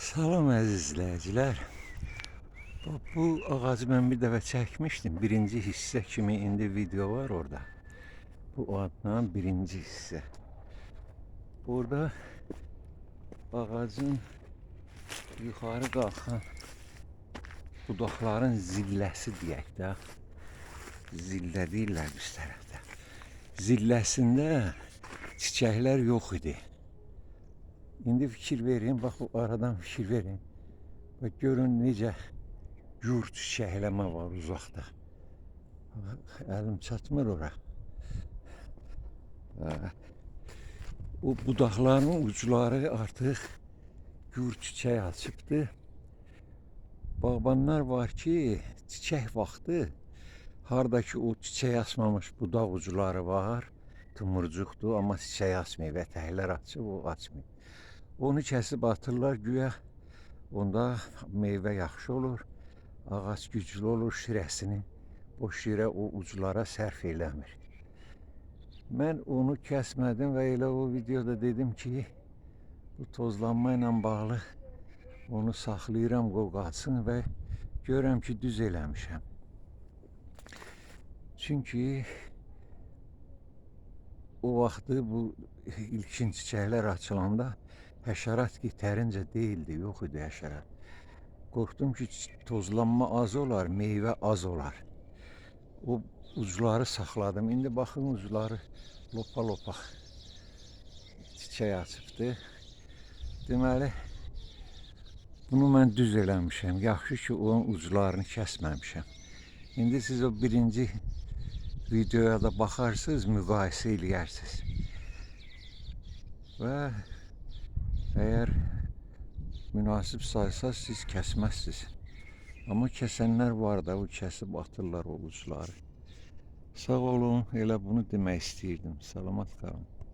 Salam əziz izləyicilər. Bu ağacı mən bir dəfə çəkmişdim. Birinci hissə kimi indi video var orada. Bu ağacın birinci hissə. Burada ağacın yuxarı qalxan budaqların zilləsi deyək də. Zillə deyirlər biz tərəfdə. Zilləsində çiçəklər yox idi. İndi fikir verin, bax bu aradan fikir verin. Və görün necə gür çiçəkləmə var uzaqda. Əlim çatmır ora. O budaqların ucları artıq gür çiçək açıbdı. Bağbanlar var ki, çiçək vaxtı hardakı o çiçək açmamış budaq ucları var. Tumurcuqdur, amma çiçək açmıyor və ətəklər açıb, o açmıyor. Onu kəsib atırlar güya. Onda meyvə yaxşı olur, ağac güclü olur, şirəsini boş yerə o uclara sərf eləmir. Mən onu kəsmədim və elə o videoda dedim ki, bu tozlanma ilə bağlı onu saxlayıram, qoqalsın və görürəm ki, düz eləmişəm. Çünki o vaxtı bu ilkin çiçəklər açılanda həşərat yetərincə deyildi, yox idi həşərat. Qorxdum ki, tozlanma az olar, meyvə az olar. O ucları saxladım. İndi baxın ucları lopa-lopa çiçək açıbdı. Deməli, bunu mən düz eləmişəm. Yaxşı ki, onun uclarını kəsməmişəm. İndi siz o birinci videoya da baxarsınız, müqayisə eləyərsiniz. Və əgər münasib saysa siz kəsməzsiniz. Amma kəsənlər var da, o kəsib atırlar o ucları. Sağ olun, elə bunu demək istəyirdim. Salamat qalın.